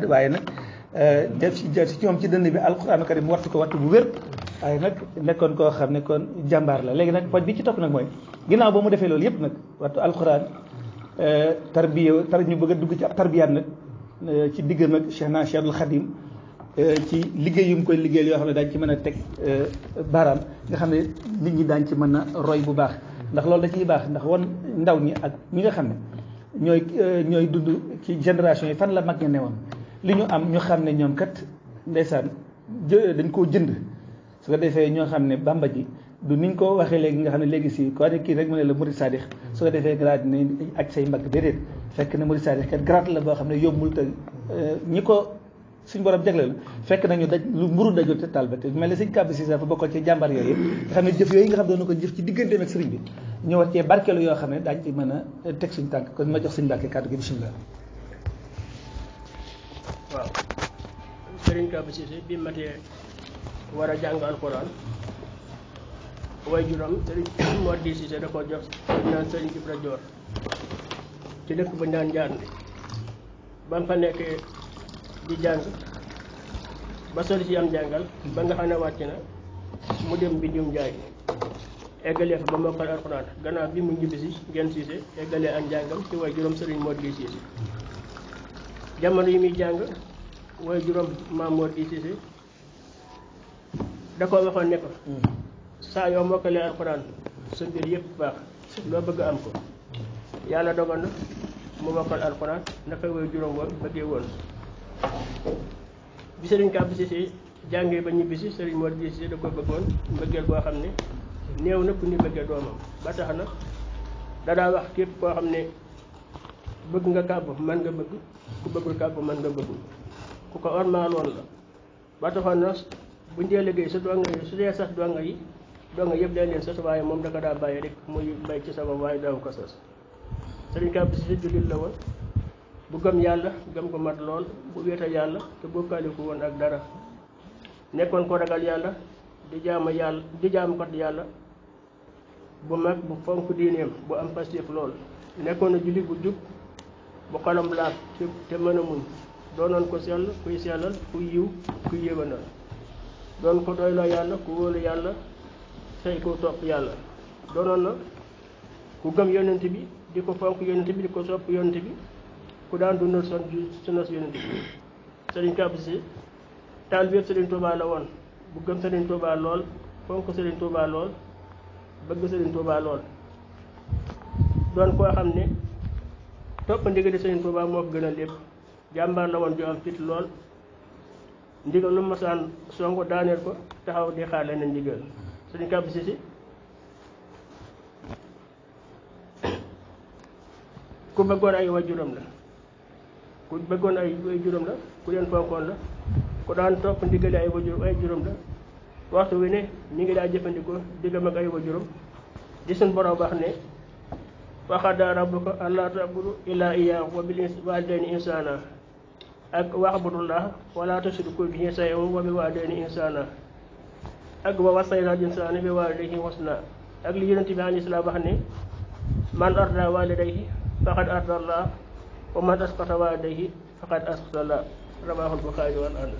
waaye nag def ci ñoom ci dënn bi alxuraanu karim wattu ko wattu bu wér waaye nag nekkoon koo xam ne kon jàmbaar la léegi nag poj bi ci topp nag mooy ginnaaw ba mu defee loolu yëpp nag wattu alxuraan ñu bëgg a dugg ci ab tarbiyaat nag ci diggam ak Cheikhul Khadim ci liggéey yu mu koy liggéeyal yoo xam ne daañu ci mën a teg baaraam nga xam ne nit ñi daañu ci mën a roy bu baax ndax loolu da ciy baax ndax won ndaw ñi ak ñi nga xam ne ñooy dund ci génération yi fan la mag ña newoon li ñu am ñu xam ne ñoom kat ndeysaan dañ koo jënd su ko defee ñoo xam ne bàmba ji du niñ ko waxee léegi nga xam ne léegi si ko ne kii rek mu ne la murid sadix su ko defee grade ne aj say mbagg déedéet fekk na murid sadix kat grade la boo xam ne yombul te ñi ko suñ borom jagle la fekk nañu daj lu mburu dajul te taal ba te mel ne sëñ Kàbb Si dafa bokkoon ci jàmbar yooyu nga xam ne jëf yooyu nga xam ne doon ko jëf ci digganteem ak sëriñ bi ñu war cee barkeelu yoo xam ne daañu ci mën a teg suñ tànk kon ma jox suñ Mbàkke kàddu gi bismillah. waaw sëriñ Kàbb Si bi matee war a jàng alxuraan way juróom sëriñ Mor Di Cissé da ko jox naan sëriñ Ibra Joor ci dëkk ba naan Njaarnde ba mu fa nekkee di jàng ba sori ci am jàngal ba nga xam ne wàcc na mu dem Mbijum Njaay eggalee fa ba mokkal alxuraan gannaaw bi mu ñibbisi ngeen Cissé eggalee ak njàngam ci way juróom sëriñ Mor Di Cissé jamono yi muy jàng way juróom maam Mor Di Cissé da ko waxoon ne ko saa yoo mokkalee alxuraan sa mbir yëpp baax loo bëgg am ko yàlla dogal na mu mokkal alxuraan naka way juróom woon bëggee woon bi sëriñ Kàbb Si jàngee ba ñibbisi sëriñ Mor Di Cissé da ko bëggoon mbëggeel boo xam ne néew na ku ni bëggee doomam ba tax na dadaa wax képp koo xam ne bëgg nga kàbb mën nga bëgg ku bëggul kàbb mën nga bëgg ku ko ormaaloon la ba taxoon na buñ dee liggéey sa donga yi su dee sax donga yëpp dañ leen sas waaye moom da ko daa bàyyi rek muy bay ci sabab waaye daaw ko sas sëriñ Kàbb Si jullit la woon bu gëm yàlla gëm ko mat lool bu wéeta yàlla te bokkaaliku woon ak dara nekkoon ko ragal yàlla di jaamu kat yàlla bu mag bu fonk diineem bu am pastéef lool nekkoon na jullit bu jub bu xolam laab te mën a muñ doonoon ko sell kuy sellal kuy yiw kuy yéwénal doon ko doyloo yàlla ku wóolu yàlla tey ko topp yàlla doonoon na ku gëm yonent bi di ko fonk yonent bi di ko sopp yonent bi ku daan dundal sunnas yonent bi sëriñ Kàbb Si taalibe sëriñ Tuubaa la woon bu gëm sëriñ Tuubaa lool fonk sëriñ Tuubaa lool bëgg sëriñ Tuubaa lool doon koo xam ne topp ndigali sëriñ Tuubaa moo ko gën a lépp jàmbaar la woon ju am fit lool ndigal lu masaan songu daaneel ko taxaw di xaar leneen ndigal sëriñ Kàbb Si ku bëggoon ay waajuram la ku bëggoon ay waajuram la ku leen fonkoon la ku daan topp ndigali ay waajuram la waxtu wi ne mi ngi daa jëfandikoo diggam ak ay waajuram di suñ borom wax ne wa qadaa rabbuka allaa ta'budu illaa iyyaahu wa bil waalidayni ihsaana ak wa'budullaaha wa laa tushriku bihi shay'an wa bil waalidayni ihsaana ak wa wasaynaa al-insaana bi waalidayhi husnaa ak li Yonent bi alayhi salaam wax ne man ardaa waalidayhi faqad ardaa Allaah wa man asqata waalidayhi faqad asqata Allaah rawaahul Buxaari wal adl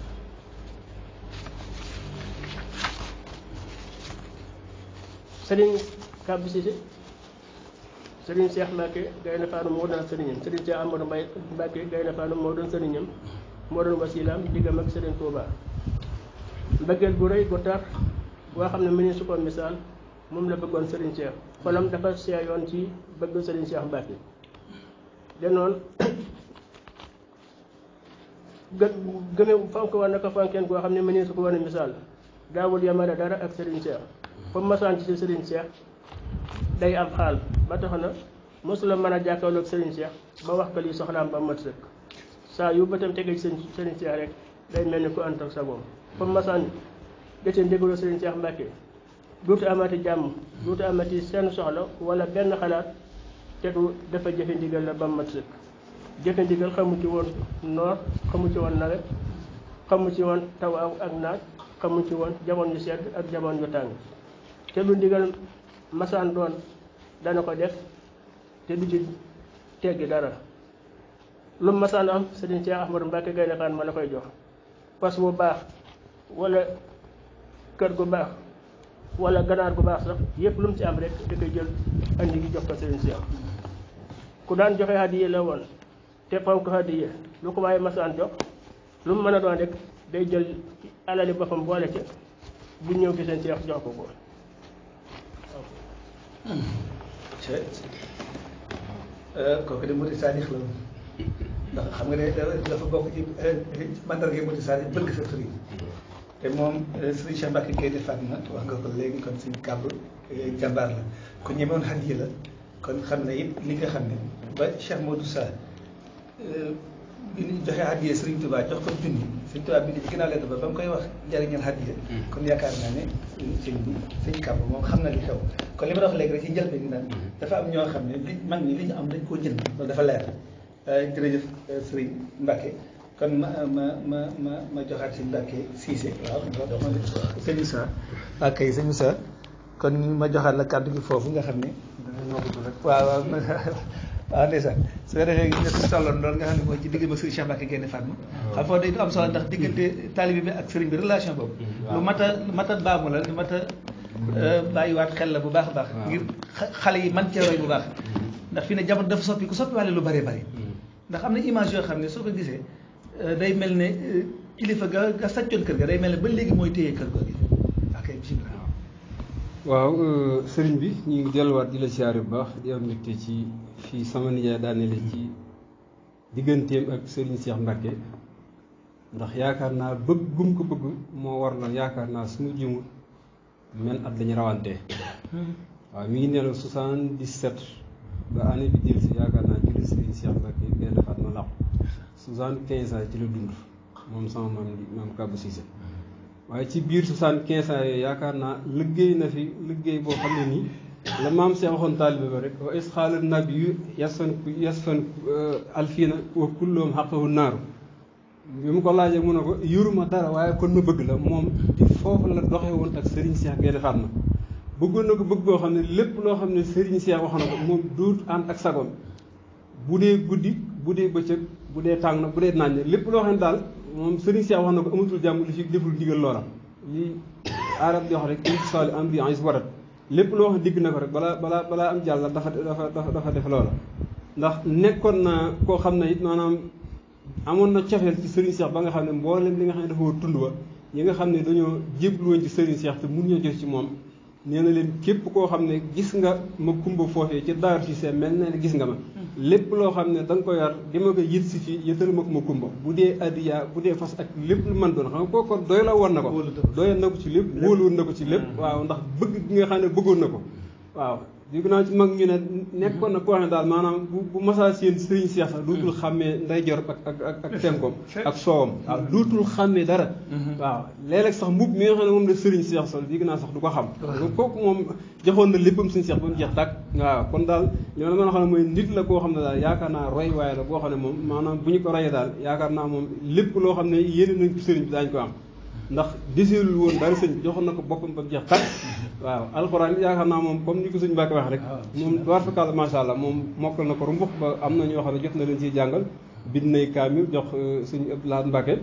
sëriñ Kàbb Si sëriñ Cheikh Mbacke Gaynde Fatma moo doon sëriñam sëriñ Cheikh Amadou Mbacke Gaynde Fatma moo doon sëriñam moo doon wasilaam diggam ak sëriñ Touba mbëggeel bu rëy bu tar boo xam ne mu ne su ko misaal moom la bëggoon sëriñ Cheikh xolam dafa seeyoon ci bëgg sëriñ Cheikh Mbacke danoon gëme fonk war na ko fonkeen goo xam ne mu ne su ko wane misaal daawul yamale dara ak sëriñ Cheikh comme masaan ci sëriñ Cheikh day am xaal ba tax na mosula mën a jàkkaarloog sëriñ Cheikh ba wax ko lii soxlaam ba mat sëkk saa yu bëtam tege ci sëriñ Cheikh rek day mel ni ku ànd ak sagoom comme masaan gëcce ndigalu sëriñ Cheikh Mbacke duutu amati jàmm duutu amati seen soxla wala benn xalaat te du dafa jëfe ndigal la ba mat sëkk jëfe ndigal xamu ci woon noor xamu ci woon nawet xamu ci woon taw ak naaj xamu ci woon jamono yu sedd ak jamono yu tàng te lu ndigal masaan doon dana ko def te du ci teggi dara lu mu masaan am Serigne Cheikh Ahmadou Mbacké Gaïndé Fatma la koy jox fas bu baax wala kër gu baax wala ganaar gu baax sax yëpp lu mu ci am rek da koy jël andi gi jox ko Serigne Cheikh ku daan joxe hadiya la woon te fonk hadiya lu ko waaye masaan jox lu mu mën a doon rek day jël alali boppam boole ca bu ñëw fi seen Cheikh jox ko ko. kooku de murid saadix la ndax xam nga ne dafa bokk ci mandarga murid saadix bëgg sa sëriñ te moom Serigne Cheikh Mbacké Gaïndé Fatma wax nga ko léegi kon suñu kàbb jàmbaar la ku ñemewoon hadiya la kon xam ne it li nga xam ne ba Cheikh Modou Sa bi ñu joxe hadiya Serigne Touba jox ko junni Serigne Touba bi ci ginnaaw lettre ba mu koy wax njëriñal hadiya kon yaakaar naa ne sëñ kàbb moom xam na li xew kon li ma wax léegi rek ci njëlbeen gi naan dafa am ñoo xam ne li mag ñi li ñu am dañ koo jënd loolu dafa leer jërëjëf Serigne Mbacké kon ma joxaat si Mbacké Cissé waaw sëñ Moussa ak kay sëñ Moussa kon ma joxaat la kàddu gi foofu nga xam ne waaw waaw ndeysaan su ko defee ñu tolloon loolu nga xam ne mooy ci digg ma Serigne Cheikh Mbacké Gaïndé Fatma xam foofu day du am solo ndax diggante taalibe bi ak Serigne bi relation boobu lu mat a baamu la lu mat a bàyyiwaat xel la bu baax a baax ngir xale yi man cee roy bu baax ndax fi ne jamono dafa soppi ku soppiwaale lu bëree bëri ndax am na image yoo xam ne soo ko gisee day mel ne kilifa ga sàccoon kër ga day mel ne ba léegi mooy téye kër googu ok bisimilah. waaw sëriñ bi ñu ngi delluwaat di la siyaare bu baax di am mbégte ci fii sama nijaay daanele ci digganteem ak Serigne Cheikh Mbacké ndax yaakaar naa bëgg gum ko bëgg moo war la yaakaar naa su ma jumul men at lañu rawante waaw mi ngi nelaw 77 ba année bi jël si yaakaar naa ci la Serigne Cheikh Mbacké Gaïndé Fatma làqu 75 ans ci la dund moom sama maam Kabou Cissé waaye ci biir 75 ans yooyu yaakaar naa liggéey na fi liggéey boo xam ne nii la maam Cheikh waxoon taalibe ba rek wa is xaala nabiyu yasfan alfiina wa kulloom xaqahu naaru bi mu ko laajee mu ne ko yoruma dara waaye kon ma bëgg la moom ci foofu la doxee woon ak Serigne Cheikh Gaïndé Fatma bëggoon na ko bëgg boo xam ne lépp loo xam ne Serigne Cheikh wax na ko moom duut ànd ak sagoom bu dee guddi bu dee bëccëg bu dee tàng na bu dee naaj lépp loo xam ne daal moom Serigne Cheikh wax na ko amatul jàmm li fi deful ndigal loola li arab di wax rek imtisaal amri is warat lépp loo xam ne digg na ko rek balaa am jàll dafa def loola ndax nekkoon na koo xam ne it maanaam amoon na cofeel ci Serigne Cheikh ba nga xam ne mboolem li nga xam ne dafa war tund wa ñi nga xam ne dañoo jéblu woon ci Serigne Cheikh te mun ñoo jot ci moom nee na leen képp koo xam ne gis nga ma kumba foofee ci Daaru Cissé mel na ne gis nga ma lépp loo xam ne da nga ko yar di ma ko yët si fii yëtal ma ko ma kumba bu dee addiya bu dee fas ak lépp lu mën doon xam nga kooku doy la woon na ko doyoon na ko ci lépp wóoluwoon na ko ci lépp waaw ndax bëgg gi nga xam ne bëggoon na ko waaw dégg naa ci mag ñu ne nekkoon na koo xam ne daal maanaam bu masaa seen Serigne Cheikh sax dootul xàmmee ndeyjoor ak tenkoom ak soowam waaw dootul xàmmee dara waaw léeg-léeg sax mbub mi nga xam ne moom la Serigne Cheikh sol dégg naa sax du ko xam kooku moom joxoon na léppam Serigne Cheikh ba mu jeex tàkk waaw kon daal li ma la mën a xam ne mooy nit la koo xam ne daal yaakaar naa roy waaye la boo xam ne moom maanaam bu ñu ko royee daal yaakaar naa moom lépp loo xam ne yéene nañ ko Serigne bi daañu ko am ndax deseelul woon dara sëñ joxoon na ko boppam ba mu jeex tàkk waaw alxuraan yaakaar naa moom comme ni ko sëñ Mbacké wax rek moom war fakal macha allah moom mokkal na ko rumbux ba am na ñoo xam ne jot na leen ciy jàngal bind nay kaamil jox sëñ Abdoulaye Mbacké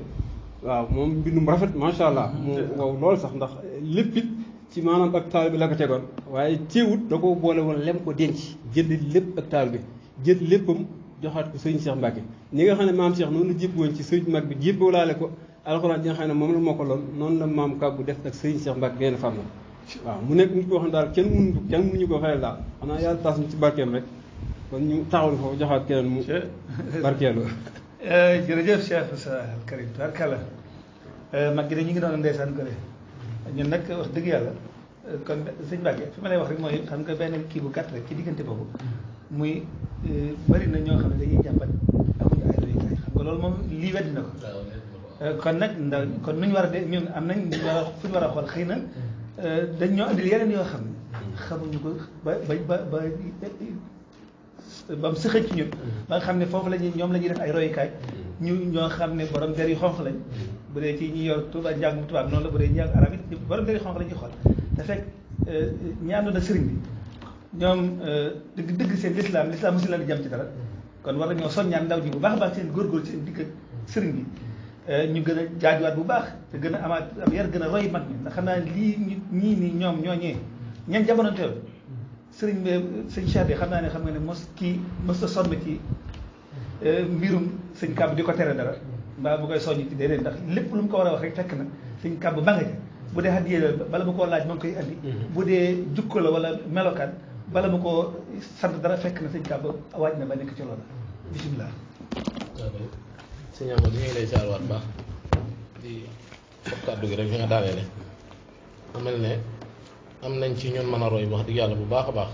waaw moom mbindum rafet macha allah moom wow loolu sax ndax lépp it ci maanaam ak taal bi la ko tegoon waaye teewut da ko boole woon lem ko denc jënd lépp ak taal bi jël léppam joxaat ko sëñ Cheikh Mbacké ñi nga xam ne maam Cheikh noonu la jépp woon ci sëñ mag bi jébbalaale ko alxuraan bi nga xam ne moom la mokkaloon noonu la maam Kabou def ak Serigne Cheikh Mbacké Gaïndé Fatma waaw mu nekk nit koo xam ne daal kenn mënuñu ko fayal daal xanaa yàlla taas ñu ci barkeem rek kon ñu taxawal foofu joxaat keneen mu barkeelu jërëjëf Cheikh Sa Karim barkala mag gi de ñu ngi doon ndeysaan ko de ñun nag wax dëgg yàlla kon sëñ Mbacké fi ma lay wax rek mooy xam nga benn kii bu gàtt rek ci diggante boobu muy bëri na ñoo xam ne dañuy jàmbat amuñu ay royukaay xam nga loolu moom lii weddi na ko kon nag ndax kon nu ñu war a de ñun am nañ fu ñu war a xool xëy na dañ ñoo andil yeneen yoo xam ne xamuñu ko ba mu sëxëj ci ñun ba nga xam ne foofu la ñuy ñoom la ñuy def ay royukaay ñu ñoo xam ne borom der yu xonq lañ bu dee ci ñi yor tubaab njàngum tubaab noonu la bu dee njàng arab it borom der yu xonq la ñuy xool te fekk ñi àndoon ak sëriñ bi ñoom dëgg seen lislaam mosu leen di jam ci dara kon war nañoo soññaan ndaw ji bu baax a baax seen góorgóorlu seen digg sëriñ bi ñu gën a jaajuwaat bu baax te gën a amaat am yar gën a roy mag ñi ndax xam naa lii ñii nii ñoom ñooñee ñan jamono teel sëriñ sëñ Cheikh bi xam naa ne xam nga ne mos ta sonn ci mbirum sëñ kàbb di ko tere dara mbaa bu koy soññ ci déedéet ndax lépp lu mu ko war a wax rek fekk na sëñ kàbb ba nga ca bu dee haddiyee la bala ma koo laaj ma ngi koy andi bu dee jukko la wala melokaan bala ma koo sant dara fekk na sëñ kàbb waaj na ba nekk ci loolu bisimilah. sëñ Amadou ñu ngi lay saarwaat baax di foog kàddu gi rek fi nga daaneele mu mel ne am nañ ci ñun mën a roy wax dëgg yàlla bu baax a baax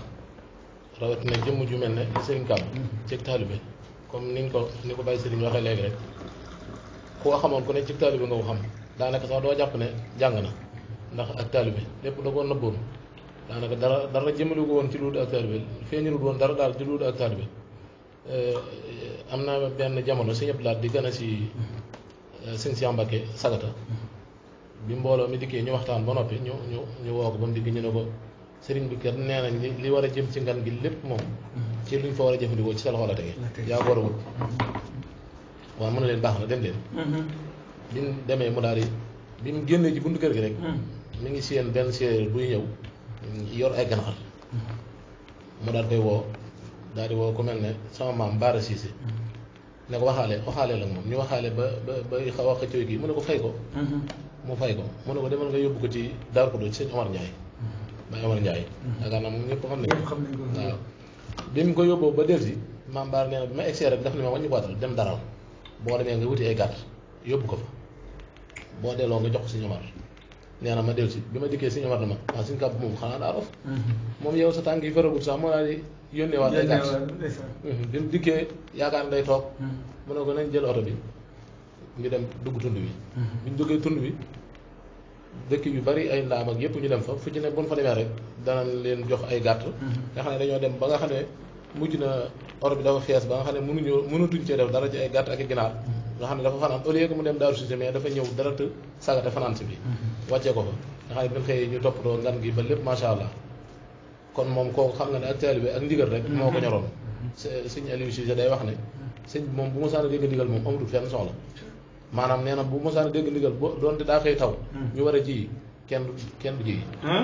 rawatina jëmm ju mel ne sëriñ Kàbb ci taalibe comme ni ko bàyyi sëriñ waxee léegi rek koo xamoon ku ne ci taalibe nga ko xam daanaka sax doo jàpp ne jàng na ndax ak taalibe lépp da koo nëbboon daanaka dara jëmale ko woon ci luudu ak taalibe feeñalut woon dara daal ci luudu ak taalibe am na benn jamono sëñ Abdou Lahad di gën a si sëñ Cheikh Mbacké Sagata bi mbooloo mi dikkee ñu waxtaan ba noppi ñu woo ko ba mu dikk ñu ne ko sëriñ bi kat nee nañ li war a jëm ci ngan gi lépp moom ci luñ fa war a jëfandikoo ci sa loxo la tege yaa ko war a wut waaw mën na leen baax na dem leen bi mu demee mu daal di bi mu génnee ci buntu kër gi rek mi ngi seen benn séeréer buy ñëw yor ay ganaar mu daal koy woo daal di woo ku mel ne sama maam Baara Cissé ne ko waxaale la moom ñu waxaale ba xaw a xëccoo kii mu ne ko fay ko mu fay ko mu ne ko demal nga yóbbu ko ci Darou Khoudoss ci sëñ Omar Ndiaye Baye Omar Ndiaye yaakaar naa moom ñëpp xam nañ ko waaw bi mu ko yóbboo ba delsi maam Baara nee na bi ma egsee rek daf ne ma wàññi baatal dem daral boo demee nga wuti ay gàtt yóbbu ko fa boo delloo nga jox ko sëñ Omar nee na ma delsi bi ma dikkee sëñ Omar na ma waaw suñ kàbb moom xanaa daa rof moom yow sa tànk yi faragut sax moo daal di yónnee waat ay gàtt bi mu dikkee yaakaar ne day toog mu ne ko nañ jël oto bi ñu dem dugg tund bi bi ñu duggee tund bi dëkk yu bari ay ndaam ak yëpp ñu dem fa fu ci ne bu ñu fa demee rek danañ leen jox ay gàtt nga xam ne dañoo dem ba nga xam ne mujj na oto bi dafa fees ba nga xam ne mënatuñ cee def dara ci ay gàtt ak i ginaar nga xam ne dafa fanaan au lieu que mu dem Daaru Cissé mais dafa ñëw dara te sagate fanaan si bi wàccee ko fa nga xam ne bi ñu xëyee ñu toppatoo ngan gi ba lépp macha allah kon moom kooku xam nga ne ak taalibe ak ndigal rek moo ko ñoroon sëñ Aliou Cissé day wax ne sëñ bi moom bu mosaan a dégg ndigal moom amatul fenn soxla maanaam nee na bu mosaan a dégg ndigal boo doonte daa xëy taw ñu war a ji kenn du ji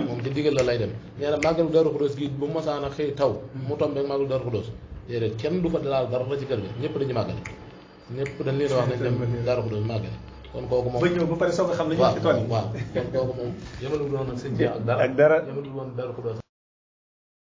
moom ci ndigal la lay dem nee na màggalu Daaru Khoudoss gi bu mosaan a xëy taw mu tombeeg màggalu Daaru Khoudoss déedéet kenn du fa laal dara ci kër ga ñëpp dañu màggale ñëpp dañ leen wax nañ dem Daaru Khoudoss màggale kon kooku moom ba ñëw ba pare soog a xam ne ñu ci tool yi waaw kon kooku moom yemalul woon ak sëñ bi ak dara yemalul woon Daaru Khoudoss